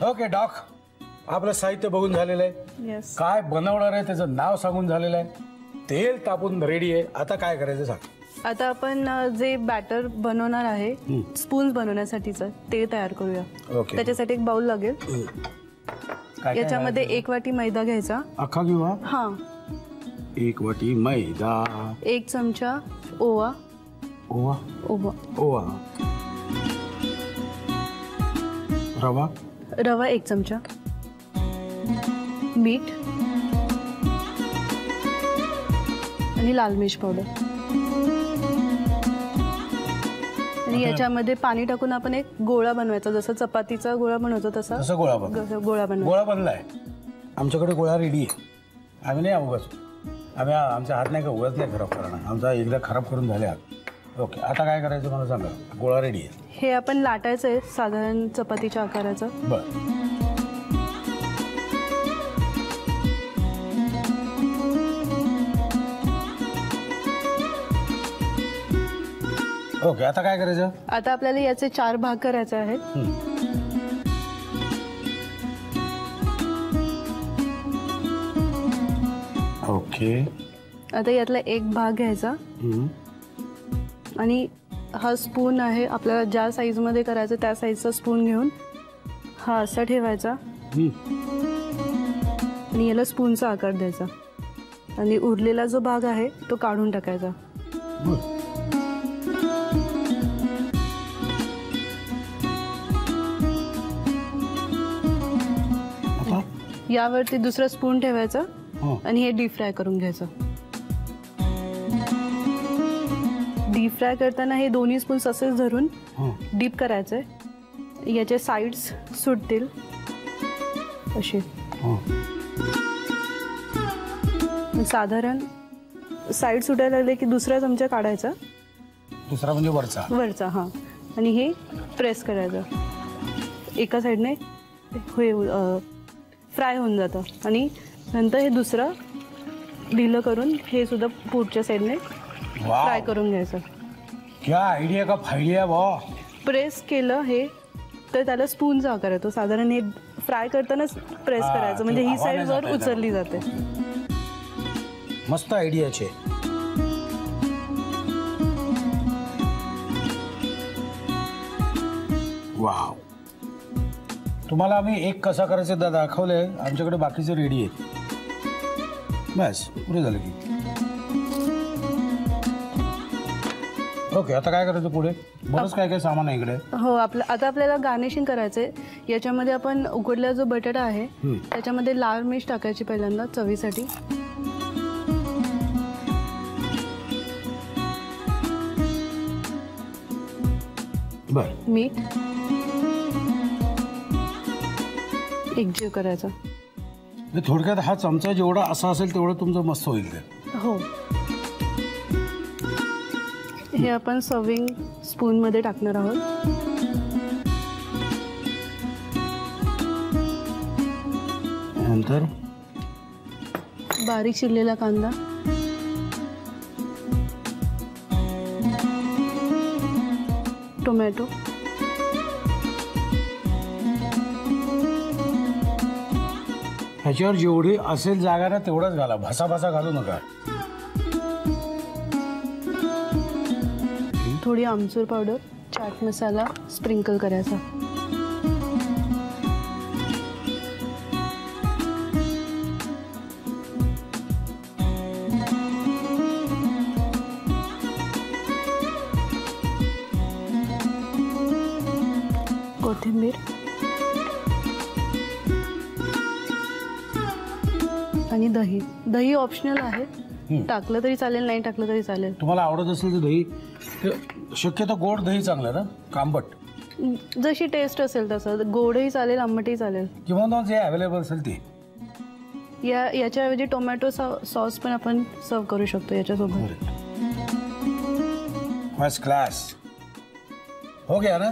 Okay dock, आपलं साहित्य बघून झालेलं आहे. येस. काय बनवणार आहे त्याचं नाव सांगून झालेलं आहे. तेल तापून रेडी आहे. आता काय करायचं सांग. आता आपण जे बॅटर बनवणार आहे स्पून्स बनवण्यासाठीचं ते तयार करूया. ओके. त्याच्यासाठी एक बाउल लागेल. काय याच्यामध्ये 1 वाटी मैदा घ्यायचा. अख्खा घेऊ? हा. 1 वाटी मैदा. 1 चमचा ओवा. ओवा. ओवा. ओवा. रवा. रवा 1 चमचा. मीठ आणि लाल मिर्च पावडर. आणि याच्यामध्ये पाणी टाकून आपण एक गोळा बनवायचा, जसं चपातीचा गोळा बनवतो तसा गोळा गोळा बनवायचा. गोळा बनलाय. आमच्याकडे गोळा रेडी आहे. आम्ही नाही अवघच, आम्ही आमचा हात नाही का उगाच नाही खराब करणार. आमचा एकदा खराब करून झाले हात. ओके, आता काय करायचं मला सांगा. गोळा रेडी आहे. हे आपण लाटायचं आहे साधारण चपातीच्या आकाराचं. बरं. ओके, आता काय करायचं. आता आपल्याला याचे 4 भाग करायचे आहेत. ओके. आता यातला एक भाग घ्यायचा आणि हा स्पून आहे आपल्याला ज्या साईजमध्ये करायचं त्या साईजचा स्पून घेऊन हा असा ठेवायचा आणि याला स्पूनचा आकार द्यायचा आणि उरलेला जो भाग आहे तो काढून टाकायचा. यावरती दुसरा स्पून ठेवायचा आणि हे डीप फ्राय करून घ्यायचं. डीप फ्राय करताना हे दोन्ही स्पून्स असेच धरून डीप करायचे. याचे साइड्स सुटतील असे. साधारण साइड सुटायला लागले की दुसरा चमचा काढायचा. दुसरा म्हणजे वरचा. हा. आणि हे प्रेस करायचं. एका साईडने फ्राय होऊन जातं आणि नंतर हे दुसरं ढिलं करून हे सुद्धा पुढच्या साईडने फ्राय करून घ्यायचं. क्या आयडिया का फायडिया बा. प्रेस केलं हे तर त्याला स्पूनचा आकार येतो. साधारण हे फ्राय करतानाच प्रेस करायचं म्हणजे ही साईड वर उचलली जाते. मस्त आयडियाचे. वाव. तुम्हाला आम्ही एक कसा करायचं दाखवलंय. आमच्याकडे बाकीचे रेडी आहेत. बस पुरे झालं की. ओके, आता काय करायचं पुढे. बरंच काय काय सामान आहे इकडे. हो. आता आपल्याला गार्निशिंग करायचंय. याच्यामध्ये आपण उकडलेला जो बटाटा आहे त्याच्यामध्ये लाल मिर्च टाकायची पहिल्यांदा चवीसाठी. बर. मीठ एकजीव करायचा. थोडक्यात हा चमचा जेवढा असा असेल तेवढं तुमचं मस्त होईल ते. हो. हे आपण सर्विंग स्पून मध्ये टाकणार आहोत. नंतर बारीक चिरलेला कांदा. टोमॅटो. ह्याच्यावर जेवढी असेल जागा ना तेवढाच घाला. भासा घालू नका. थोडी आमचूर पावडर, चाट मसाला स्प्रिंकल करायचा. कोथिंबीर आणि दही. दही ऑप्शनल आहे. टाकलं तरी चालेल, नाही टाकलं तरी चालेल. तुम्हाला आवडत असेल तर दही. शक्यतो गोड दही चांगलं ना, कांबट. जशी टेस्ट असेल तसं. गोडही चालेल, आंबटही चालेल. किंवा जे अवेलेबल असेल ते. याच्याऐवजी टोमॅटो सॉस पण आपण सर्व करू शकतो याच्यासोबत. First class. हो गया ना.